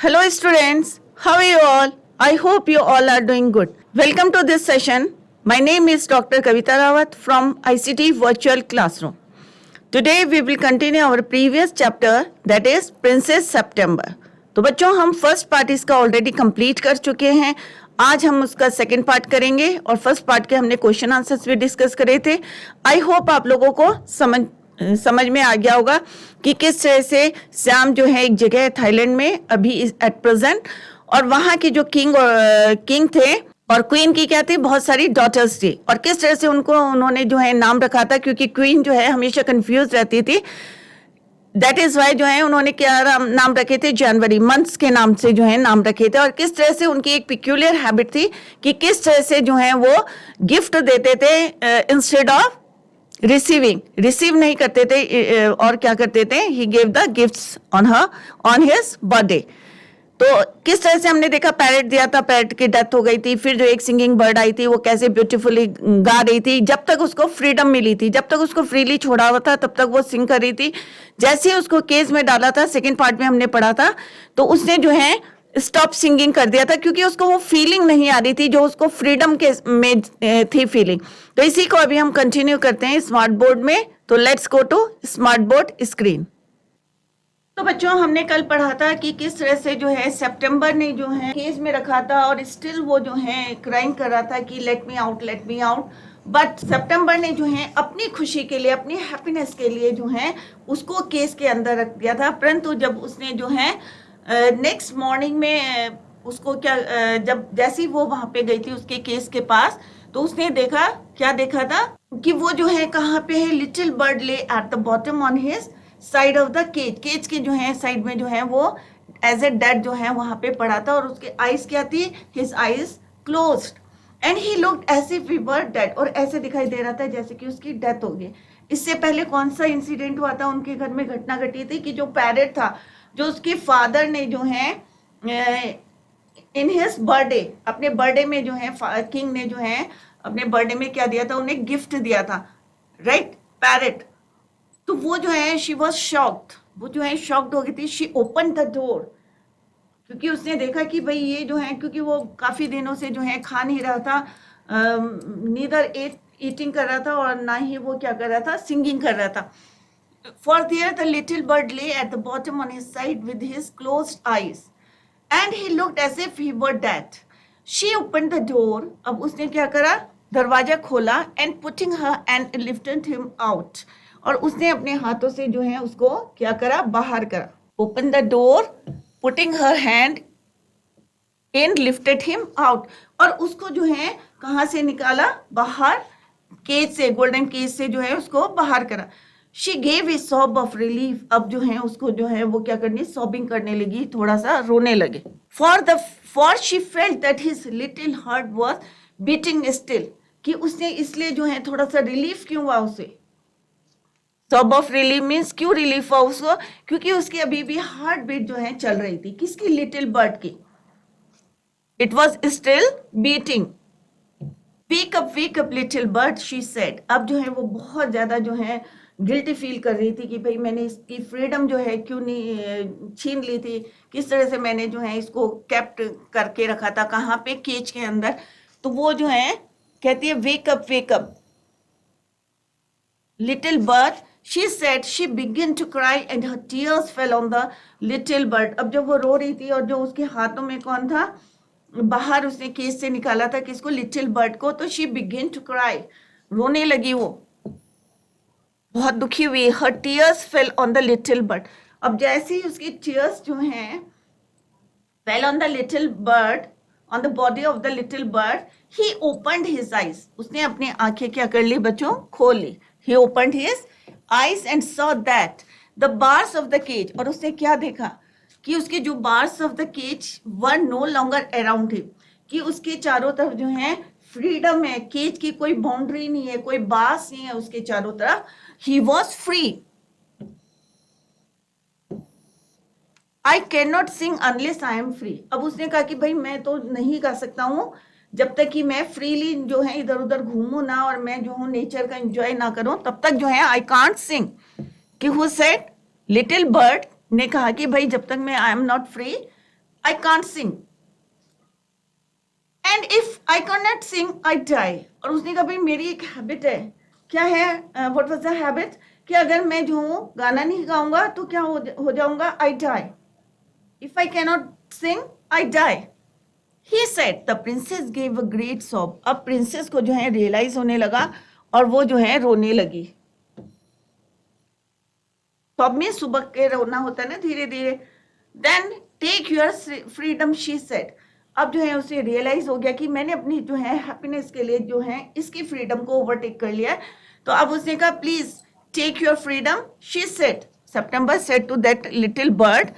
Hello students, how are you all? I hope you all are doing good. Welcome to this session. My name is Dr. Kavita Rawat from ICT Virtual Classroom. Today we will continue our previous chapter, that is Princess September. तो बच्चों हम first part इसका already complete कर चुके हैं. आज हम उसका सेकंड पार्ट करेंगे और फर्स्ट पार्ट के हमने क्वेश्चन आंसर्स भी डिस्कस करे थे. आई होप आप लोगों को समझ में आ गया होगा कि किस तरह से श्याम जो है एक जगह है थाईलैंड में अभी एट प्रेजेंट, और वहाँ के जो किंग थे और क्वीन की क्या थी, बहुत सारी डॉटर्स थी, और किस तरह से उन्होंने जो है नाम रखा था, क्योंकि क्वीन जो है हमेशा कंफ्यूज रहती थी. दैट इज वाई जो है उन्होंने क्या नाम रखे थे, जनवरी मंथ्स के नाम से जो है नाम रखे थे. और किस तरह से उनकी एक पिक्यूलियर हैबिट थी कि किस तरह से जो है वो गिफ्ट देते थे इंस्टेड ऑफ रिसीव नहीं करते थे, और क्या करते थे, ही gave the gifts on his birthday. तो किस तरह से हमने देखा, पैरेट दिया था, पैरेट की डेथ हो गई थी. फिर जो एक सिंगिंग बर्ड आई थी वो कैसे ब्यूटीफुली गा रही थी. जब तक उसको फ्रीडम मिली थी, जब तक उसको फ्रीली छोड़ा हुआ था, तब तक वो सिंग कर रही थी. जैसे ही उसको केज में डाला था, सेकेंड पार्ट में हमने पढ़ा था, तो उसने जो है स्टॉप सिंगिंग कर दिया था, क्योंकि उसको वो फीलिंग नहीं आ रही थी जो उसको फ्रीडम के में थी फीलिंग. तो इसी को अभी हम कंटिन्यू करते हैं स्मार्ट बोर्ड में. तो let's go to smart board screen. तो बच्चों हमने कल पढ़ा था कि किस तरह से जो है सितंबर ने जो है केज में रखा था और स्टिल वो जो है क्राइंग कर रहा था कि लेट मी आउट. बट सितंबर ने जो है अपनी खुशी के लिए, अपनी हैप्पीनेस के लिए जो है उसको केज के अंदर रख दिया था. परंतु जब उसने जो है नेक्स्ट मॉर्निंग में उसको जब जैसी वो वहां पे गई थी उसके केस के पास, तो उसने क्या देखा था कि वो जो है कहाँ पे है, little bird lay at the bottom on his side of the cage के जो है साइड में जो है वो एज ए डेड जो है वहां पे पड़ा था. और उसके आईज क्या थी, his eyes closed and he looked as if he were dead. और ऐसे दिखाई दे रहा था जैसे कि उसकी डेथ हो गई. इससे पहले कौन सा इंसिडेंट हुआ था, उनके घर में घटना घटी थी कि जो पैरेट था, जो उसके फादर ने जो है इन हिज बर्थडे, अपने बर्थडे में जो है किंग ने जो है अपने बर्थडे में क्या दिया था, उन्हें गिफ्ट दिया था, राइट, पैरेट. तो वो जो है शी वॉज शॉक्ड, वो जो है शॉक्ड हो गई थी. शी ओपन द डोर, क्योंकि उसने देखा कि भाई ये जो है, क्योंकि वो काफी दिनों से जो है खा नहीं रहा था, नीदर ईटिंग कर रहा था और ना ही वो क्या कर रहा था, सिंगिंग कर रहा था. For there the little bird lay at the bottom on his side with his closed eyes, and he looked as if he were dead. She opened the door. अब उसने क्या करा, दरवाजा खोला, and putting her and lifted him out. और उसने अपने हाथों से जो है उसको क्या करा, बाहर करा. Open the door, putting her hand and lifted him out. और उसको जो है कहाँ से निकाला, बाहर, केज से, गोल्डन केज से जो है उसको बाहर करा. She gave a sob of relief. अब जो है उसको जो है वो क्या करनी, सॉबिंग करने लगी, थोड़ा सा रोने लगे. For she felt that his little heart was beating still. कि उसने इसलिए जो है थोड़ा सा रिलीफ क्यों हुआ उसे. सॉब ऑफ रिलीफ मीन्स क्यों रिलीफ हुआ उसको, क्योंकि उसकी अभी भी हार्ट बीट जो है चल रही थी. किसकी, लिटिल बर्ड की. It was still beating. Wake up little bird, she said. अब जो है वो बहुत ज्यादा जो है गिल्टी फील कर रही थी कि भाई मैंने इसकी फ्रीडम जो है क्यों नहीं छीन ली थी, किस तरह से मैंने जो है इसको कैप्ट करके रखा था, कहाँ पे, केज के अंदर. तो वो जो है कहती है wake up little bird, she said. She began to cry and her tears fell on the little bird. अब जब वो रो रही थी और जो उसके हाथों में कौन था, बाहर उसने केस से निकाला था किसको, लिटिल बर्ड को. तो she began to cry, रोने लगी, वो बहुत दुखी हुई. her tears fell on the little bird. अब जैसे ही उसकी tears जो हैं fell on the little bird, on the body of the little bird, he opened his eyes. उसने अपनी आंखें क्या कर ली बच्चों, खोल ली. he opened his eyes and saw that the bars of the cage. और उसने क्या देखा कि उसके जो bars of the cage were no longer around him. कि उसके चारों तरफ जो है फ्रीडम है, केज की कोई बाउंड्री नहीं है, कोई बास नहीं है उसके चारों तरफ. He was free. I cannot sing unless I am free. अब उसने कहा कि भाई मैं तो नहीं गा सकता हूँ जब तक कि मैं फ्रीली जो है इधर उधर घूमू ना और मैं जो हूँ नेचर का एंजॉय ना करूं, तब तक जो है आई कांट सिंग. कि हु सेड, लिटिल बर्ड ने कहा कि भाई जब तक मैं I am not free I can't sing. And if I cannot sing, I die. और उसने कहा भाई मेरी एक हैबिट है, क्या है, what was the habit, कि अगर मैं जो हूँ गाना नहीं गाऊंगा तो क्या हो जाऊंगा, I die. If I cannot sing, I die. He said. The princess gave a great sob. अब princess को जो है realize होने लगा और वो जो है रोने लगी. sob में सुबह के रोना होता है ना धीरे धीरे. Then take your freedom, she said. अब जो है उसे रियलाइज हो गया कि मैंने अपनी जो है हैप्पीनेस के लिए जो है इसकी फ्रीडम को ओवरटेक कर लिया. तो अब उसने कहा please take your freedom, she said. September said to that little bird,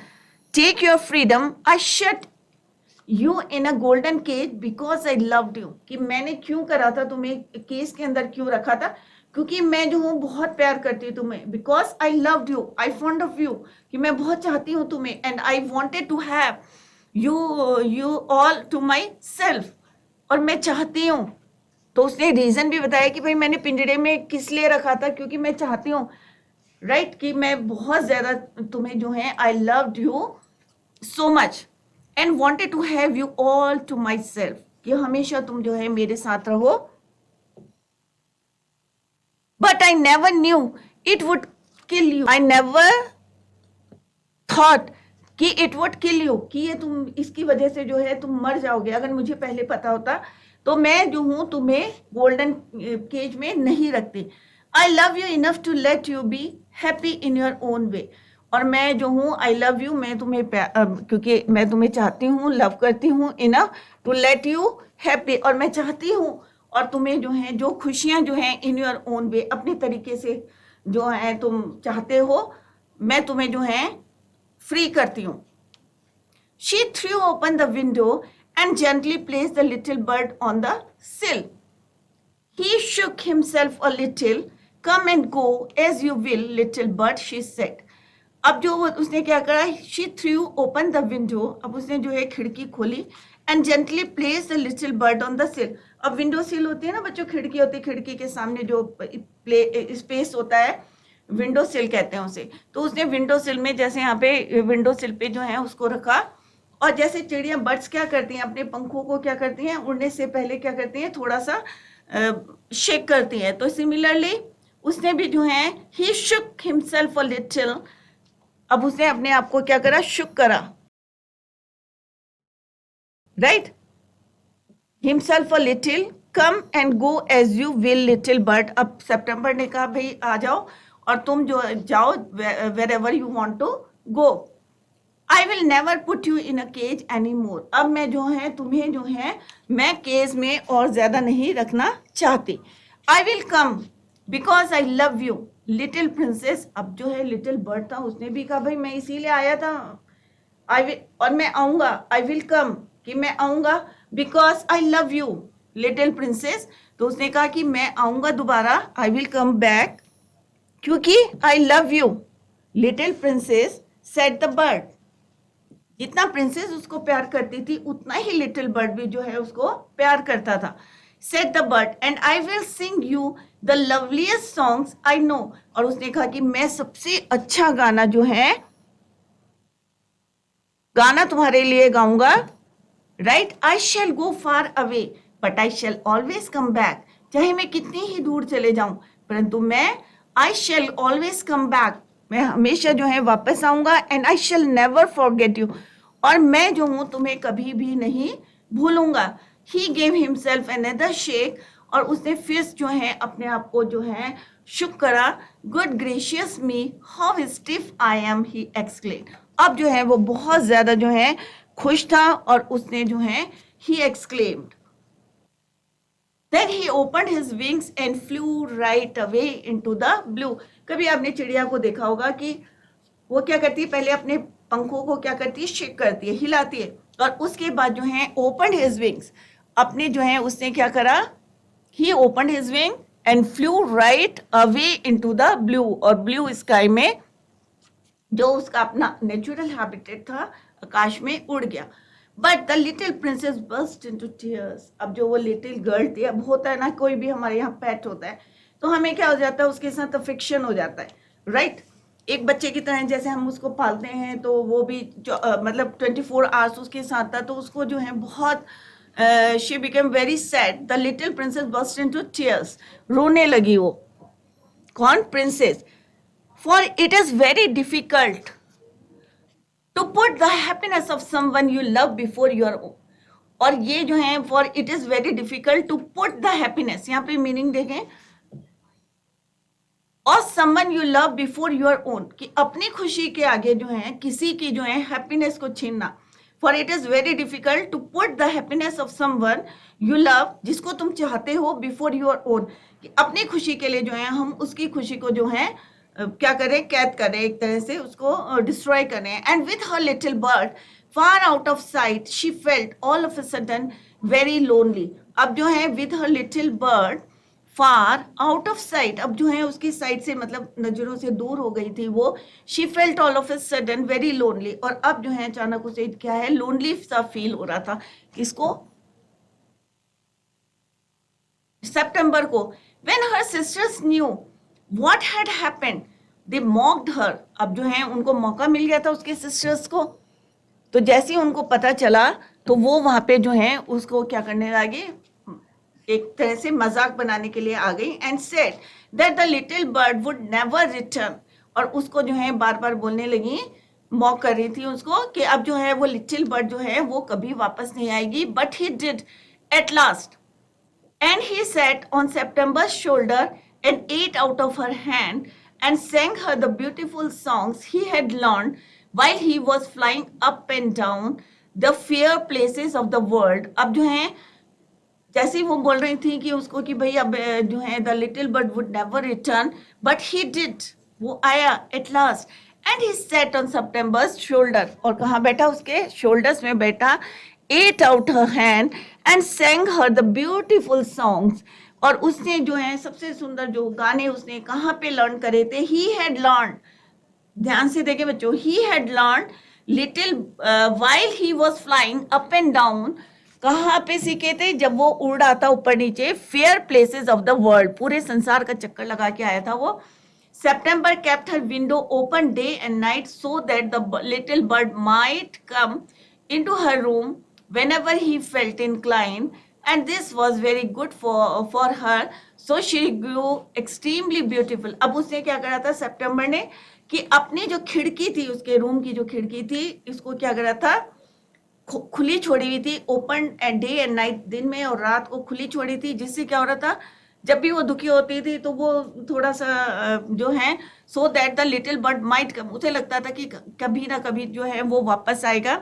take your freedom, I shut you in a golden cage because I loved you. कि मैंने क्यों करा था तुम्हें केस के अंदर क्यों रखा था, क्योंकि मैं जो हूँ बहुत प्यार करती हूँ तुम्हें. Because I loved you, I fond of you, कि मैं बहुत चाहती हूँ तुम्हें. And I wanted to have you all to my self, और मैं चाहती हूँ. तो उसने रीजन भी बताया कि भाई मैंने पिंजरे में किस लिए रखा था, क्योंकि मैं चाहती हूँ राइट कि मैं बहुत ज्यादा तुम्हें जो है I loved you so much and wanted to have you all to my self, कि हमेशा तुम जो है मेरे साथ रहो. But I never knew it would kill you. I never thought कि it would kill you, कि ये तुम इसकी वजह से जो है तुम मर जाओगे. अगर मुझे पहले पता होता तो मैं जो हूं तुम्हें गोल्डन केज में नहीं रखती. I love you enough to let you be happy in your own way. और मैं जो हूँ I love you, मैं तुम्हें क्योंकि मैं तुम्हें चाहती हूँ, लव करती हूँ enough to let you happy, और मैं चाहती हूँ और तुम्हें जो है जो खुशियां जो हैं इन योर ओन वे, अपने तरीके से जो है तुम चाहते हो, मैं तुम्हें जो है फ्री करती हूँ. She threw open the window and gently place the little bird on the sill. He shook himself a little. Come and go as you will little bird, she said. अब जो उसने क्या करा, she threw open the window, अब उसने जो है खिड़की खोली and gently place the little bird on the sill. अब विंडो सिल होती है ना बच्चों, खिड़की होती है, खिड़की के सामने जो स्पेस होता है विंडो सिल कहते हैं उसे. तो उसने विंडो सिल में जैसे यहाँ पे विंडो सिल पे जो है उसको रखा, और जैसे चिड़िया बर्ड्स क्या करती हैं अपने पंखों को क्या करती हैं, उड़ने से पहले क्या करती हैं, थोड़ा सा शेक करती हैं. तो सिमिलरली उसने भी जो है ही शुक हिमसेल्फ अ लिटिल. अब उसने अपने आप को क्या करा, शुक करा, right. Himself a little. Come and go as you will little bird. अब सितंबर ने कहा भाई आ जाओ और तुम जो जाओ wherever you want to go. I will never put you in a cage any more. अब मैं जो है तुम्हें जो है मैं केज में और ज्यादा नहीं रखना चाहती. I will come because I love you little princess. अब जो है लिटिल बर्ड था उसने भी कहा भाई मैं इसीलिए आया था, आई विल, और मैं आऊंगा. आई विल कम, कि मैं आऊंगा, because I love you little princess. तो उसने कहा कि मैं आऊंगा दोबारा, आई विल कम बैक, क्योंकि I love you little princess, said the bird. जितना प्रिंसेस उसको प्यार करती थी उतना ही लिटिल बर्ड भी जो है उसको प्यार करता था. Said the bird and I will sing you the loveliest songs I know. और उसने कहा कि मैं सबसे अच्छा गाना जो है गाना तुम्हारे लिए गाऊंगा, right. I shall go far away but I shall always come back. चाहे मैं कितनी ही दूर चले जाऊं परंतु मैं आई शैल ऑलवेज कम बैक, मैं हमेशा जो है वापस आऊंगा. And I shell never forget you, और मैं जो हूं तुम्हें कभी भी नहीं भूलूंगा. He gave himself another shake. और उसने फिर जो है अपने आप को जो है शुक करा. Good gracious me how stiff I am, he exclaimed. अब जो है वो बहुत ज्यादा जो है खुश था और उसने जो है he exclaimed. Then he opened his wings and flew right away into the blue. कभी आपने चिड़िया को देखा होगा कि वो क्या करती है, पहले अपने पंखों को क्या करती है, शेक करती है, हिलाती है, और उसके बाद जो है opened his wings, अपने जो है उसने क्या करा, he opened his wing and flew right away into the blue. और ब्लू स्काई में जो उसका अपना नेचुरल हैबिटेट था आकाश में उड़ गया. But the little princess burst into tears. अब जो वो लिटिल गर्ल थी, अब होता है ना कोई भी हमारे यहाँ पेट होता है तो हमें क्या हो जाता है, उसके साथ अफेक्शन हो जाता है, राइट. एक बच्चे की तरह जैसे हम उसको पालते हैं, तो वो भी मतलब 24 आवर्स उसके साथ था, तो उसको जो है बहुत she became very sad. The little princess burst into tears, रोने लगी वो। कौन? Princess. For it is very difficult to put the happiness of someone you love before your own. और ये जो है, for it is very difficult to put the happiness, यहाँ पे मीनिंग देखें, और someone you love before your own, कि अपनी खुशी के आगे जो है किसी की जो है हैप्पीनेस को छीनना। For it is very difficult to put the happiness of someone you love, जिसको तुम चाहते हो, बिफोर योर ओन, कि अपनी खुशी के लिए जो है हम उसकी खुशी को जो है क्या करें, कैद करें, एक तरह से उसको डिस्ट्रॉय करें। And with her little bird far out of site she felt all of a sudden very lonely. अब जो है with her little bird far out of site, अब जो है उसकी साइड से मतलब नजरों से दूर हो गई थी वो। She felt all of a sudden very lonely, और अब जो है अचानक उसे क्या है, लोनली सा फील हो रहा था। किसको? सितंबर को। When her sisters knew what had happened they mocked her, अब जो है उनको मौका मिल गया था उसके सिस्टर्स को, तो जैसे ही उनको पता चला तो वो वहां पे जो है उसको क्या करने लगे, एक तरह से मजाक बनाने के लिए आ गई। And said that the little bird would never return, और उसको जो है बार बार बोलने लगी, मॉक कर रही थी उसको, कि अब जो है वो लिटिल बर्ड जो है वो कभी वापस नहीं आएगी। But he did at last, and he sat on September's shoulder and ate out of her hand and sang her the beautiful songs he had learned while he was flying up and down the fair places of the world। अब जो है जैसे वो बोल रही थी कि उसको कि भाई अब जो है the little bird would never return, but he did, वो आया at last. And he sat on September's shoulder, और कहाँ बैठा, उसके शोल्डर्स में बैठा। Ate out her hand and sang her the beautiful songs, और उसने जो है सबसे सुंदर जो गाने उसने कहाँ पे लर्न करे थे, ही हैड लर्न, ध्यान से देखे बच्चों, he had learn little while he was flying up and down, कहाँ पे सीखे थे, जब वो उड़ रहा था ऊपर नीचे, fair places of the world, पूरे संसार का चक्कर लगा के आया था वो। September kept her window open day and night so that the little bird might come into her room whenever he felt inclined, and this was very good for her, so she grew extremely beautiful। अब उसने क्या करा था सितंबर ने, कि अपनी जो खिड़की थी, उसके रूम की जो खिड़की थी, इसको क्या करा था, खुली छोड़ी हुई थी, open and day and night, दिन में और रात को खुली छोड़ी थी, जिससे क्या हो रहा था, जब भी वो दुखी होती थी तो वो थोड़ा सा जो है, so that the little bird might come, उसे लगता था कि कभी ना कभी जो है वो वापस आएगा।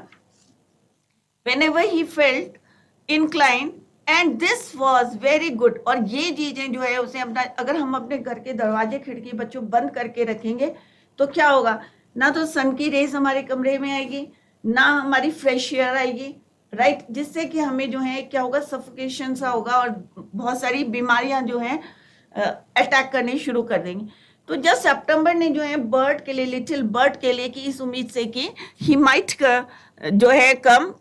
whenever he felt inclined, and this was very good। और ये चीजें जो है उसे अपना, अगर हम अपने घर के दरवाजे खिड़की बच्चों बंद करके रखेंगे तो क्या होगा, ना तो सन की रेस हमारे कमरे में आएगी, ना हमारी फ्रेश एयर आएगी, राइट, जिससे कि हमें जो है क्या होगा, सफोकेशन सा होगा, और बहुत सारी बीमारियां जो हैं अटैक करने शुरू कर देंगी। तो जब सितंबर ने जो है बर्ड के लिए, लिटिल बर्ड के लिए, कि इस उम्मीद से कि ही माइट जो है कम,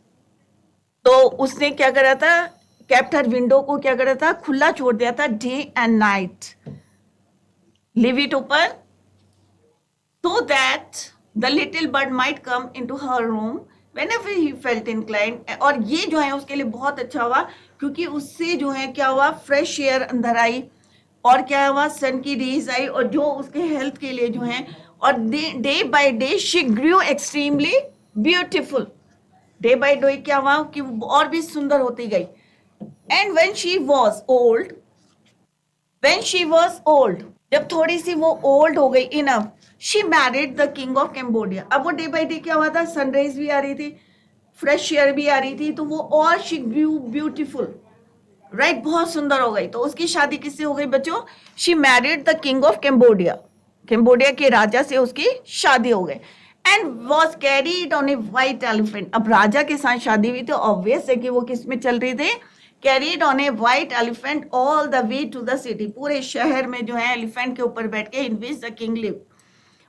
तो उसने क्या करा था, केप्ट हर विंडो को क्या करा था, खुला छोड़ दिया था, day and night, leave it open so that the little bird might come into her room whenever he felt inclined। और ये जो है उसके लिए बहुत अच्छा हुआ, क्योंकि उससे जो है क्या हुआ, फ्रेश एयर अंदर आई, और क्या हुआ, सन की रेज आई, और जो उसके हेल्थ के लिए जो है, और day by day she Guru extremely beautiful, day by day क्या हुआ कि और भी सुंदर होती गई। And when she was old, जब थोड़ी सी वो ओल्ड हो गई enough, she married the king of Cambodia. अब वो डे बाय डे क्या हुआ था, सनराइज भी आ रही थी, फ्रेश एयर भी आ रही थी, तो वो और शी ग्रू ब्यूटीफुल, राइट, बहुत सुंदर हो गई। तो उसकी शादी किससे हो गई बच्चों, she married the king of Cambodia, Cambodia के राजा से उसकी शादी हो गई। And was carried on a white elephant, अब राजा के साथ शादी हुई तो ऑब्वियस है कि वो किस में चल रही थी, carried on a white elephant all the way to the city, पूरे शहर में जो है एलिफेंट के ऊपर बैठ के, in which the king live.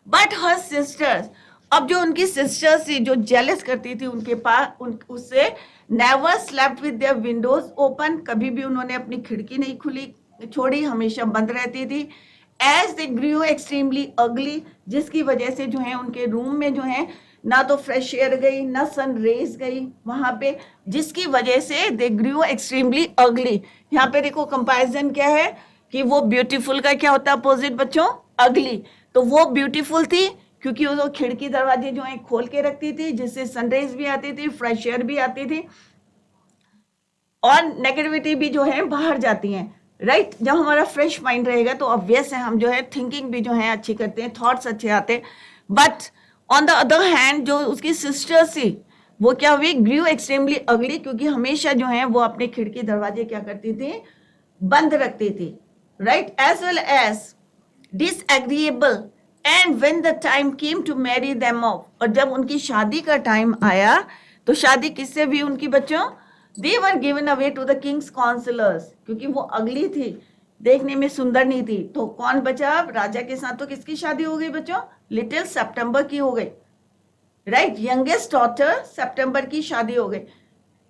But her sisters, अब जो उनकी सिस्टर्स थी जो जेलस करती थी उनके पास उससे, never slept with their Windows open, कभी भी उन्होंने अपनी खिड़की नहीं खुली छोड़ी, हमेशा बंद रहती थी। एज दे ग्रू एक्सट्रीमली अगली, जिसकी वजह से जो है उनके रूम में जो है ना तो फ्रेश एयर गई ना सन रेज गई वहां पे, जिसकी वजह से दे ग्रू एक्सट्रीमली अगली। यहाँ पे देखो कंपैरिजन क्या है कि वो ब्यूटीफुल का क्या होता है अपोजिट बच्चों, अगली। तो वो ब्यूटीफुल थी क्योंकि वो खिड़की दरवाजे जो है खोल के रखती थी, जिससे सनराइज भी आती थी, फ्रेश एयर भी आती थी, और नेगेटिविटी भी जो है बाहर जाती है, राइट। जब हमारा फ्रेश माइंड रहेगा तो ऑब्वियस है हम जो है थिंकिंग भी जो है अच्छी करते हैं, थॉट्स अच्छे आते हैं। But on the other hand जो उसकी सिस्टर्स थी वो क्या हुई, ग्रू एक्सट्रीमली अगली, क्योंकि हमेशा जो है वो अपने खिड़की दरवाजे क्या करती थी, बंद रखती थी, right. As well as disagreeable and when the time came to marry them off, और जब उनकी शादी का टाइम आया तो शादी किससे भी उनकी बच्चों, they were given away to the king's counsellors, क्योंकि वो अगली थी, देखने में सुंदर नहीं थी। तो कौन बचा अब राजा के साथ, तो किसकी शादी हो गई बच्चों, लिटिल सितंबर की हो गई, राइट। यंगेस्ट डॉटर सितंबर की शादी हो गई,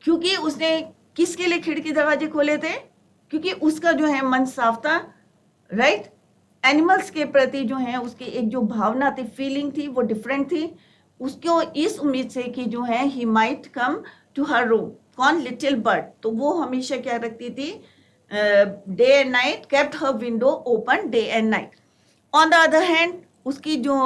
क्योंकि उसने किसके लिए खिड़की दरवाजे खोले थे, क्योंकि उसका जो है मन साफ था, राइट। एनिमल्स के प्रति जो है उसकी एक जो भावना थी, फीलिंग थी, वो डिफरेंट थी। उसको इस उम्मीद से कि जो है he might come to her room, कौन, लिटिल बर्ड। तो वो हमेशा क्या रखती थी, day and night, kept her window open day and night. On the other hand उसकी जो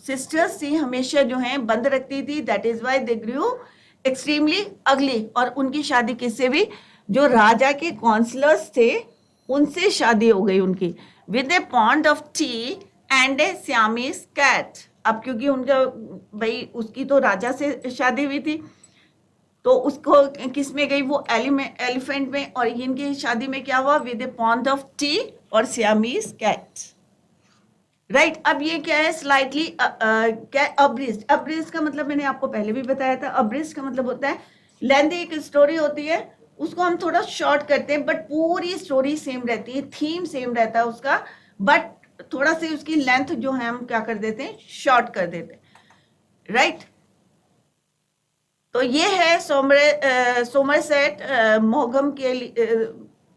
सिस्टर्स थी हमेशा जो है बंद रखती थी, that is why they grew extremely ugly. और उनकी शादी किससे भी, जो राजा के काउंसलर्स थे उनसे शादी हो गई उनकी, with a pound of tea and a Siamese cat. अब क्योंकि उनका भाई उसकी तो राजा से शादी हुई थी, तो उसको किस में गई वो एलिफेंट में, और इनकी शादी में क्या हुआ, with a pound of T और सियामीज कैट, राइट। अब ये क्या है, स्लाइटली क्या, अब्रिस्ड। अब्रिस्ड का मतलब मैंने आपको पहले भी बताया था, अब्रिस्ड का मतलब होता है लेंथी एक स्टोरी होती है, उसको हम थोड़ा शॉर्ट करते हैं, बट पूरी स्टोरी सेम रहती है, थीम सेम रहता है उसका, बट थोड़ा सी उसकी लेंथ जो है हम क्या कर देते हैं, शॉर्ट कर देते हैं, राइट। तो ये है सोमरसेट मॉगम के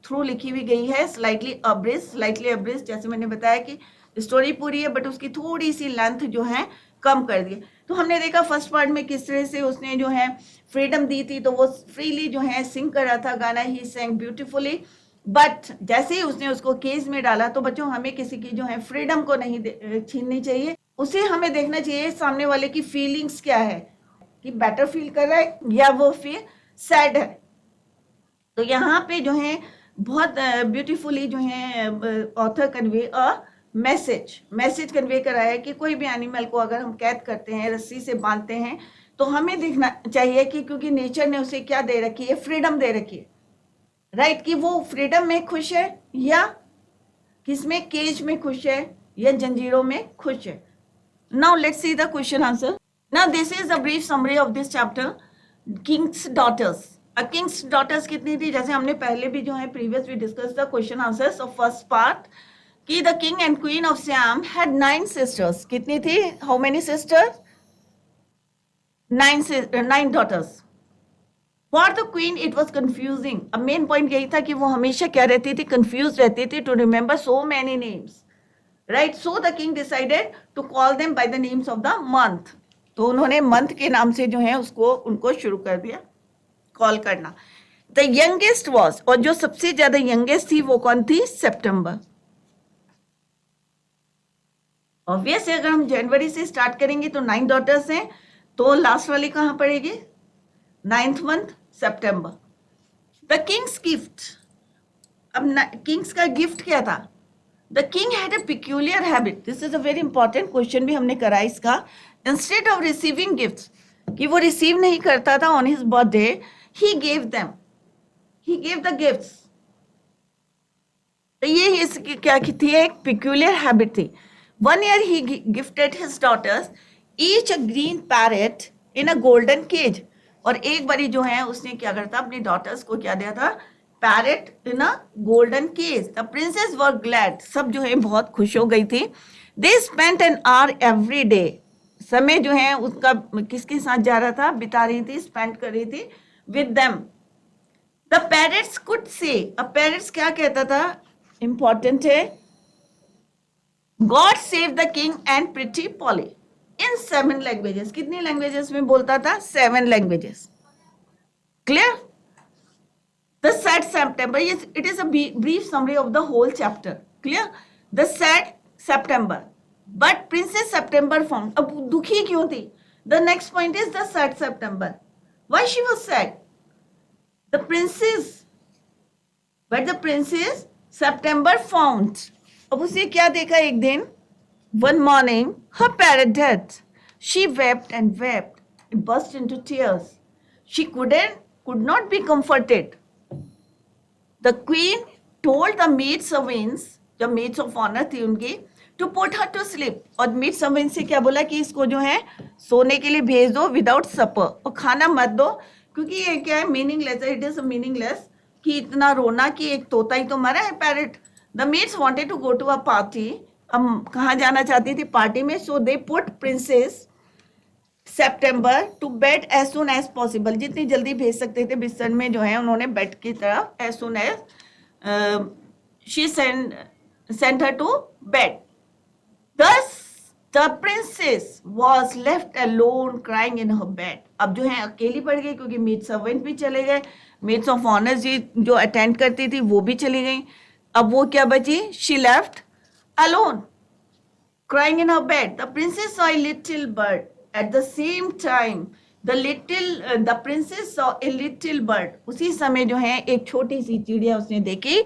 थ्रू लिखी हुई गई है, स्लाइटली अब्रिस्ड। स्लाइटली अब्रिस्ड जैसे मैंने बताया कि स्टोरी पूरी है बट उसकी थोड़ी सी लेंथ जो है कम कर दी। तो हमने देखा फर्स्ट पार्ट में किस तरह से उसने जो है फ्रीडम दी थी, तो वो फ्रीली जो है सिंग कर रहा था गाना, ही सेंग ब्यूटीफुली। बट जैसे ही उसने उसको केज में डाला, तो बच्चों हमें किसी की जो है फ्रीडम को नहीं छीननी चाहिए, उसे हमें देखना चाहिए सामने वाले की फीलिंग्स क्या है, कि बेटर फील कर रहा है या वो फील सैड है। तो यहाँ पे जो है बहुत ब्यूटीफुली जो है author convey a message convey कराया है कि कोई भी एनिमल को अगर हम कैद करते हैं, रस्सी से बांधते हैं, तो हमें देखना चाहिए कि क्योंकि नेचर ने उसे क्या दे रखी है, फ्रीडम दे रखी है, राइट। कि वो फ्रीडम में खुश है या किसमें, केज में खुश है या जंजीरों में खुश है। Now let's see the question answer. Now this is a brief summary of this chapter. King's daughters. King's daughters कितनी थी, जैसे हमने पहले भी जो है प्रीवियस भी discuss the question answers of first part, कि the king and queen of Siam had 9 sisters. कितनी थी, how many sisters, 9 daughters. For the queen it was confusing. अब मेन पॉइंट यही था कि वो हमेशा क्या रहती थी, कंफ्यूज रहती थी, to remember so many names, right? So the king decided to call them by the names of the month. तो उन्होंने मंथ के नाम से जो है उनको शुरू कर दिया कॉल करना। द यंगेस्ट वॉज, और जो सबसे ज्यादा यंगेस्ट थी वो कौन थी, सितंबर। ऑब्वियस है, अगर हम जनवरी से स्टार्ट करेंगे तो 9 डॉटर्स हैं, तो लास्ट वाली कहां पड़ेगी, 9th month September. The Kings gift, अब किंग्स का गिफ्ट क्या था, the king had a peculiar habit. This is a very important question भी हमने करा इसका। इंस्टेड ऑफ रिसीविंग गिफ्ट्स, कि वो रिसीव नहीं करता था on his birthday, he gave the gifts. तो ये इसकी क्या थी, एक पिक्यूलियर हैबिट थी। One year he gifted his daughters each a green parrot in a golden cage. और एक बारी जो है उसने क्या करता, अपनी डॉटर्स को क्या दिया था, parrot in a golden cage. The princess were glad, सब जो है बहुत खुश हो गई थी। They spent an hour every day, समय जो है उसका किसके साथ जा रहा था, बिता रही थी, स्पेंड कर रही थी with them. The parrots could say, अब पैरेट्स क्या कहता था, इंपॉर्टेंट है, God save the king and pretty poly in 7 languages. कितनी लैंग्वेजेस में बोलता था? 7 languages. Clear? The sad September, yes, it is a brief summary of the whole chapter. Clear? The sad September. But Princess September found. अब दुखी क्यों थी? The next point is the sad September. Why she was sad? The princess. But the princess September found. अब उसे क्या देखा एक दिन? One morning, her parrot dead. She wept and wept and burst into tears. She could not be comforted. The queen told the maid servants, जो maids of honor थी उनकी, to put her to sleep. और maid servants से क्या बोला कि इसको जो है सोने के लिए भेज दो without supper, और खाना मत दो, क्योंकि ये क्या है, मीनिंगलेस है. इट इज मीनिंगलेस कि इतना रोना कि एक तोता ही तो मरा है, parrot. The maids wanted to go to a party. हम कहाँ जाना चाहती थी? पार्टी में. So they put princess September to bed as soon as possible. जितनी जल्दी भेज सकते थे बिस्तर में जो है उन्होंने बेड की तरफ as soon as she sent her to bed. Thus the princess was left alone crying in her bed. अब जो है अकेली पड़ गई क्योंकि मेड सर्वेंट भी चले गए, मेड्स ऑफ ऑनर जी जो अटेंड करती थी वो भी चली गई. अब वो क्या बची? She left alone crying in her bed. The princess saw a little bird. At the same time the princess saw a little bird. उसी समय जो है एक छोटी सी चिड़िया उसने देखी.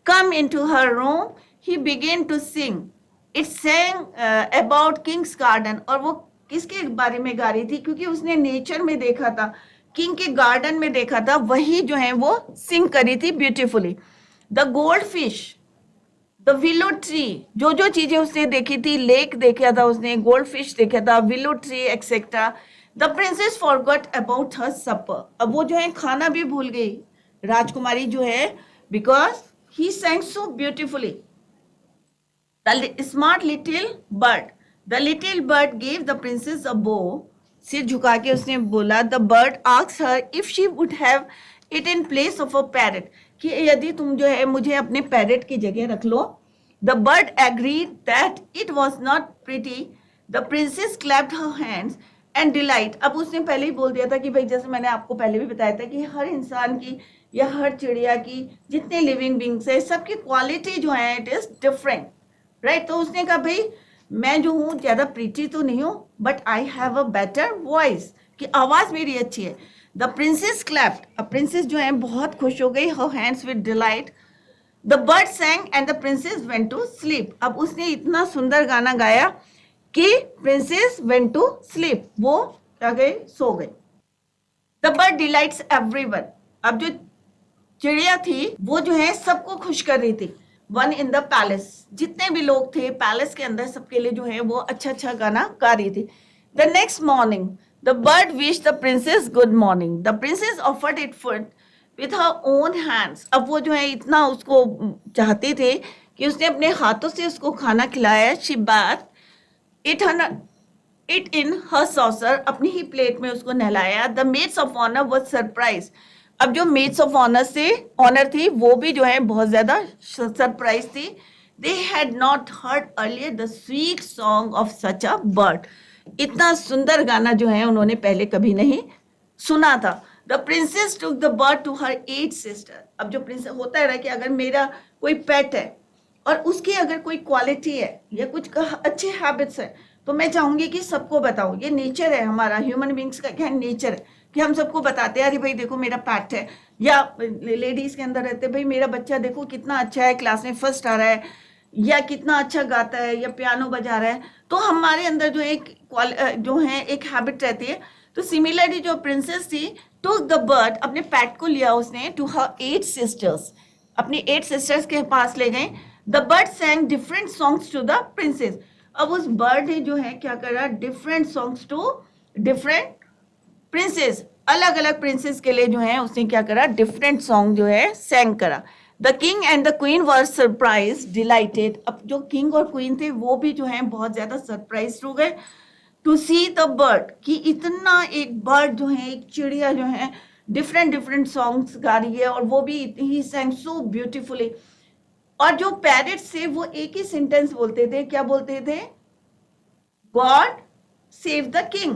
Come into her room. He began to sing. It sang about King's Garden. और वो किसके बारे में गा रही थी? क्योंकि उसने नेचर में देखा था, किंग के गार्डन में देखा था, वही जो है वो सिंग करी थी beautifully. The gold fish, the willow tree, जो जो चीजें उसने देखी थी, लेक देखा था उसने, गोल्ड फिश देखा था, willow tree etcetera. The princess forgot about her supper. अब वो जो है खाना भी भूल गई राजकुमारी जो है, because he sang so beautifully. The smart little bird. The little bird gave the princess a bow. सिर झुका के उसने बोला. The bird asked her if she would have it in place of a parrot. कि यदि तुम जो है मुझे अपने पैरेट की जगह रख लो. The bird agreed that it was not pretty. The princess clapped her hands and delight. अब उसने पहले ही बोल दिया था कि भाई जैसे मैंने आपको पहले भी बताया था कि हर इंसान की या हर चिड़िया की, जितने लिविंग बींग्स है, सबकी क्वालिटी जो है इट इज डिफरेंट, राइट. तो उसने कहा भाई मैं जो हूँ ज्यादा प्रीटी तो नहीं हूँ, but I have a better voice, कि आवाज मेरी अच्छी है. The princess clapped. अब प्रिंसेस जो है बहुत खुश हो गई. Her hands with delight. The bird sang and the princess went to sleep. अब उसने इतना सुंदर गाना गाया कि प्रिंसेस वेंट टू स्लीप. वो क्या गई? सो गई. The bird delights everyone. अब जो चिड़िया थी वो जो है सबको खुश कर रही थी. वन इन द पैलेस, जितने भी लोग थे पैलेस के अंदर, सबके लिए जो है वो अच्छा अच्छा गाना गा रही थी. The next morning the bird wish the princess good morning. The princess offered it food with her own hands. अब वो जो है इतना उसको चाहती थे कि उसने अपने हाथों से उसको खाना खिलाया. She bath it in her saucer. अपनी ही प्लेट में उसको नहलाया. The maids of honour was surprise. अब जो मेड्स ऑफ ऑनर से ऑनर थी वो भी जो है बहुत ज्यादा सरप्राइज थी. They had not heard earlier the sweet song of such a bird. इतना सुंदर गाना जो है उन्होंने पहले कभी नहीं सुना था. The princess took the bird to her 8 sister. अब जो प्रिंसेस होता है ना कि अगर मेरा कोई पेट है और उसकी अगर कोई क्वालिटी है या कुछ अच्छे हैबिट्स है तो मैं चाहूंगी कि सबको बताऊं. ये नेचर है हमारा, ह्यूमन बींग्स का क्या नेचर है कि हम सबको बताते हैं अरे भाई देखो मेरा पैट है, या लेडीज के अंदर रहते भाई मेरा बच्चा देखो कितना अच्छा है, क्लास में फर्स्ट आ रहा है, या कितना अच्छा गाता है, या पियानो बजा रहा है. तो हमारे अंदर जो एक हैबिट रहती है. तो सिमिलरली जो प्रिंसेस थी टू द बर्ड, अपने पैट को लिया उसने टू हर 8 सिस्टर्स. अपनी 8 सिस्टर्स के पास ले गए. The bird sang different songs to the princess. अब उस बर्ड ने जो है क्या करा, different songs to different princess. अलग अलग प्रिंसेस के लिए जो है उसने क्या करा, डिफरेंट सॉन्ग जो है सैंग करा. The king and the queen were surprise dilated. अब जो किंग और क्वीन थे वो भी जो है बहुत ज्यादा सरप्राइज हो गए टू सी द बर्ड, कि इतना एक बर्ड जो है, एक चिड़िया जो है डिफरेंट डिफरेंट सॉन्ग्स गा रही है, और वो भी ही सैंग सो ब्यूटीफुली. और जो पैरेट्स थे वो एक ही सेंटेंस बोलते थे, क्या बोलते थे? God save the king,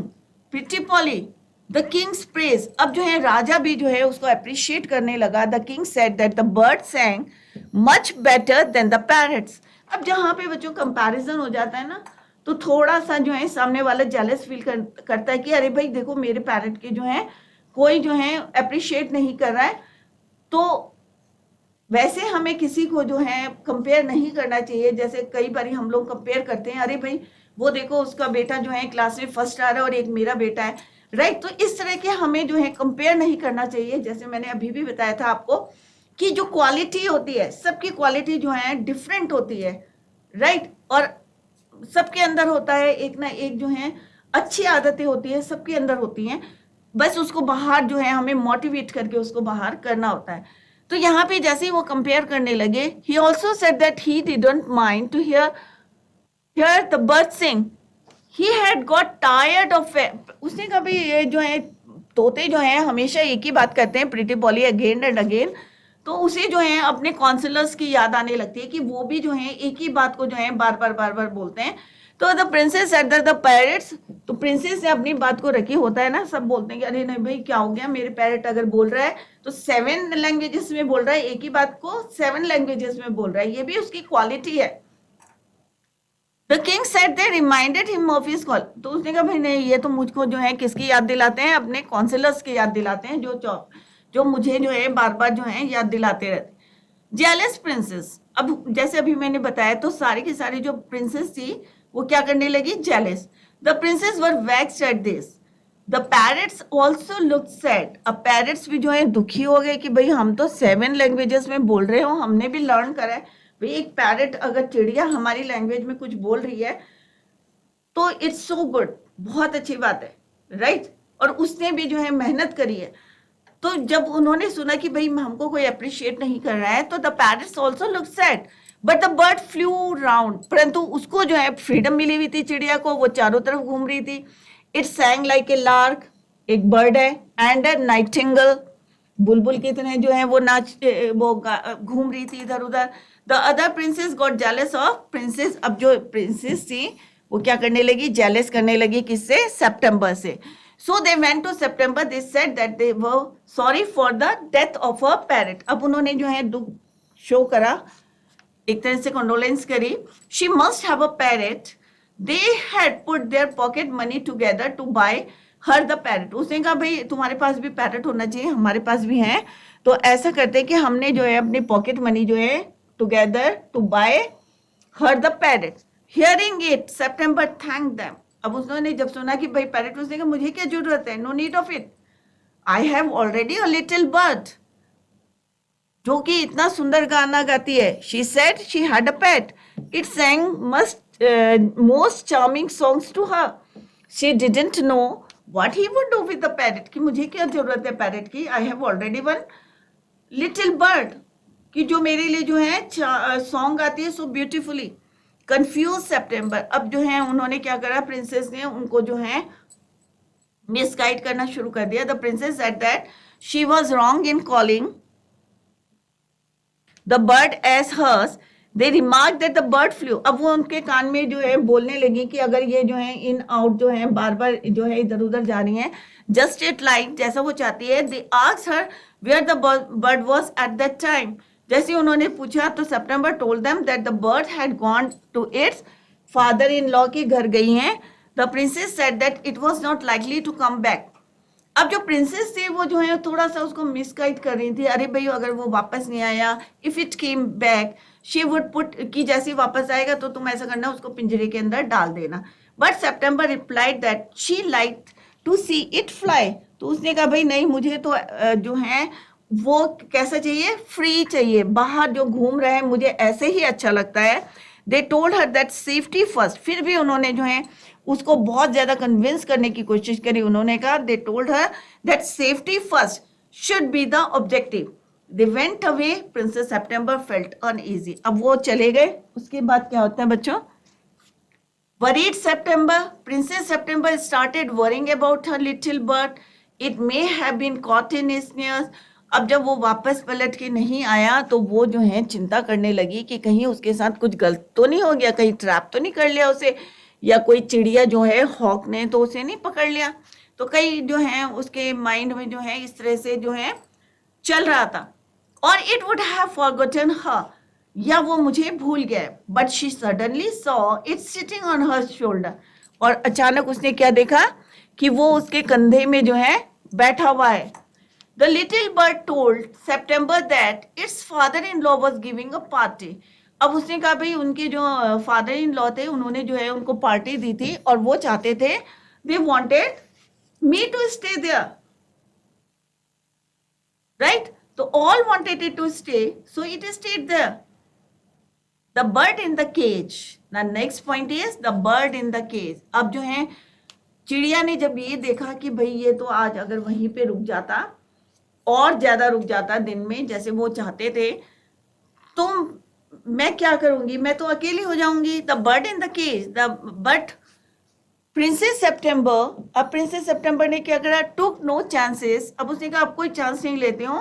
pretty poly, the Kings praise. अब जो है राजा भी जो है उसको अप्रिशिएट करने लगा। The king said that the bird sang much better than the parrots. अब जहां पे बच्चों कंपैरिजन हो जाता है ना, तो थोड़ा सा जो है सामने वाला जेलस फील करता है कि अरे भाई देखो मेरे पैरट के जो है कोई जो है अप्रिशिएट नहीं कर रहा है। तो वैसे हमें किसी को जो है कंपेयर नहीं करना चाहिए। जैसे कई बार हम लोग कंपेयर करते हैं, अरे भाई वो देखो उसका बेटा जो है क्लास में फर्स्ट आ रहा है और एक मेरा बेटा है, राइट। तो इस तरह के हमें जो है कंपेयर नहीं करना चाहिए। जैसे मैंने अभी भी बताया था आपको कि जो क्वालिटी होती है, सबकी क्वालिटी जो है डिफरेंट होती है, राइट। और सबके अंदर होता है एक ना एक जो है अच्छी आदतें होती है, सबके अंदर होती हैं। बस उसको बाहर जो है हमें मोटिवेट करके उसको बाहर करना होता है। तो यहाँ पे जैसे ही वो कंपेयर करने लगे, he also said that he didn't mind to hear the bird sing, he had got tired of. उसने कभी ये जो है तोते जो है हमेशा एक ही बात करते हैं, pretty poly again and again. तो उसे जो है अपने काउंसलर्स की याद आने लगती है कि वो भी जो है एक ही बात को जो है बार बार बोलते हैं। तो the princess at the parrots, तो प्रिंसेस ने अपनी बात को रखी। होता है ना, सब बोलते हैं कि अरे नहीं भाई क्या हो गया, मेरे पैरट अगर बोल रहा है तो 7 लैंग्वेजेस में बोल रहा है, एक ही बात को 7 लैंग्वेजेस में बोल रहा है, ये भी उसकी क्वालिटी है। The king said they reminded him of his call. तो उसने कहा भाई नहीं, ये तो मुझको जो है किसकी याद दिलाते हैं, अपने काउंसलर्स की याद दिलाते हैं, जो मुझे जो है बार बार जो है याद दिलाते रहते। जेलस प्रिंसेस, अब जैसे अभी मैंने बताया तो सारी की सारी जो प्रिंसेस थी वो क्या करने लगी, jealous. The princess were vexed at this, the parrots also look sad. अब पैरट्स भी जो है दुखी हो गए कि भाई हम तो 7 लैंग्वेजेस में बोल रहे हो, हमने भी लर्न करा है भाई, एक पैरट अगर चिड़िया हमारी लैंग्वेज में कुछ बोल रही है तो इट्स सो गुड, बहुत अच्छी बात है, राइट। और उसने भी जो है मेहनत करी है। तो जब उन्होंने सुना कि भाई हमको कोई अप्रिशिएट नहीं कर रहा है, तो the parrots also look sad but the bird flu round. परंतु उसको जो है फ्रीडम मिली हुई थी चिड़िया को, वो चारों तरफ घूम रही थी। इट सैंग लाइक ए लार्क, एक बर्ड है, एंड ए नाइटिंगेल, बुलबुल की तरह जो है वो वो घूम रही थी इधर उधर। The other princess got jealous of princess. अब जो प्रिंसेस थी वो क्या करने लगी, जेलस करने लगी, किससे, सेप्टेम्बर से। So they went to September. They said that they were sorry for the death of a parrot. अब उन्होंने जो है दुख शो करा, एक तरह से कंडोलेंस करी। She must have a parrot. They had put their pocket money together to buy her the parrot. उसने कहा भाई तुम्हारे पास भी पैरट होना चाहिए, हमारे पास भी है, तो ऐसा करते कि हमने जो है अपनी पॉकेट मनी जो है together to buy her the parrot. Hearing it September thank them. अब उन्होंने जब सुना कि भाई पैरट, उसने कहा मुझे क्या जरूरत है, no need of it, I have already a little bird जो कि इतना सुंदर गाना गाती है। She said she had a pet, it sang most charming songs to her. She didn't know what he would do with the parrot, कि मुझे क्या जरूरत है पैरट की, I have already one little bird, कि जो मेरे लिए जो है सॉन्ग गाती है सो ब्यूटीफुली। कंफ्यूज सेप्टेम्बर, अब जो है उन्होंने क्या करा, प्रिंसेस ने उनको जो है मिसगाइड करना शुरू कर दिया। The princess said that she was wrong in calling the bird as hers, they remark that the bird flew. अब वो उनके कान में जो है बोलने लगी कि अगर ये जो है इन आउट जो है बार बार जो है इधर उधर जा रही है, जस्ट इट लाइक जैसा वो चाहती है। They asked her where the bird was at that time. जैसे उन्होंने पूछा तो September told them that the bird had gone to its father in law के घर गई हैं। The princess said that it was not likely to come back. अब जो प्रिंसेस थी वो जो है थोड़ा सा उसको मिसगाइड कर रही थी, अरे भाई अगर वो वापस नहीं आया, if it came back she would put, कि जैसे वापस आएगा तो तुम ऐसा करना उसको पिंजरे के अंदर डाल देना। But September replied that she like to see it fly. तो उसने कहा भाई नहीं, मुझे तो जो है वो कैसा चाहिए, फ्री चाहिए, बाहर जो घूम रहे हैं मुझे ऐसे ही अच्छा लगता है। They told her that safety first. फिर भी उन्होंने जो है उसको बहुत ज्यादा कन्विंस करने की कोशिश करी। उन्होंने कहा they told her that safety first should be the objective. They went away, princess September felt uneasy. अब वो चले गए। उसके बाद क्या होता है बच्चों, worried September, Princess September started worrying about her little bird. It may have been caught in his snares. अब जब वो वापस पलट के नहीं आया तो वो जो है चिंता करने लगी कि कहीं उसके साथ कुछ गलत तो नहीं हो गया, कहीं ट्रैप तो नहीं कर लिया उसे, या कोई चिड़िया जो है हॉक ने तो उसे नहीं पकड़ लिया। तो कई जो है उसके माइंड में जो है इस तरह से जो है चल रहा था। और इट वुड हैव फॉरगॉटन हर, या वो मुझे भूल गया। But she suddenly saw it sitting on her shoulder, और अचानक उसने क्या देखा कि वो उसके कंधे में जो है बैठा हुआ है। The little bird told September that its father-in-law was giving a party. अब उसने कहा भाई उनके जो फादर इन लॉ थे उन्होंने जो है उनको पार्टी दी थी और वो चाहते थे, they wanted me to stay there, right? So all wanted it to stay, so it stayed there. The bird in the cage. Now next point is the bird in the cage. अब जो है चिड़िया ने जब ये देखा कि भाई ये तो आज अगर वहीं पे रुक जाता और ज्यादा रुक जाता दिन में जैसे वो चाहते थे, तो मैं क्या करूंगी, मैं तो अकेली हो जाऊंगी। The bird in the cage, the but princess September, अब प्रिंसेस सेप्टेम्बर ने क्या करा, टुक नो चांसेस, अब उसने कहा अब कोई चांस नहीं लेते हो।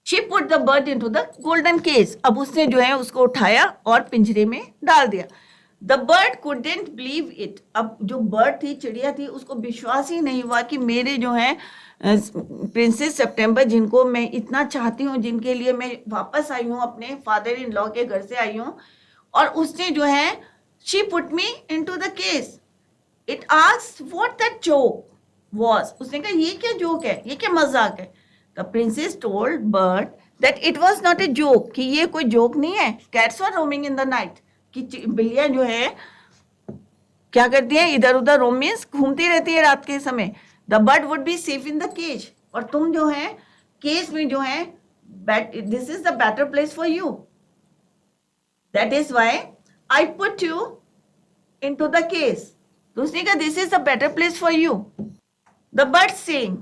She put the bird into the golden cage, अब उसने जो है उसको उठाया और पिंजरे में डाल दिया। The bird couldn't believe it, अब जो बर्ड थी, चिड़िया थी, उसको विश्वास ही नहीं हुआ कि मेरे जो है प्रिंसेस सेप्टेम्बर, जिनको मैं इतना चाहती हूँ, जिनके लिए मैं वापस आई हूँ, अपने फादर इन लॉ के घर से आई हूँ, और उसने जो है she put me into the case. It asked what that joke was, उसने कहा ये क्या जोक है, ये क्या मजाक है। The princess told bird that it was not a joke, कि ये कोई जोक नहीं है। Cats were roaming in the night, कि बिल्लियां जो है क्या करती हैं, इधर उधर रोम मीन्स घूमती रहती है रात के समय। The bird would be safe in the cage, और तुम जो है केज में जो है, this is the better place for you, that is why I put you in to the cage. तो उसने कहा this is the better place for you. The bird sing,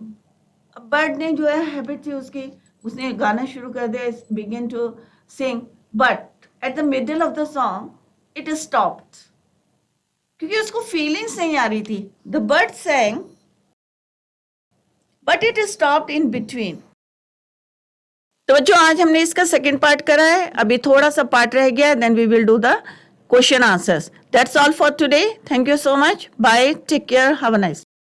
अब बर्ड ने जो है हैबिट थी उसकी, उसने गाना शुरू कर दिया, begin to sing, but at the middle of the song it stopped, क्योंकि उसको फीलिंग्स नहीं आ रही थी। The bird sang but it stopped in between. तो बच्चों आज हमने इसका सेकंड पार्ट करा है, अभी थोड़ा सा पार्ट रह गया, then we will do the question answers. That's all for today, thank you so much, bye, take care, have a nice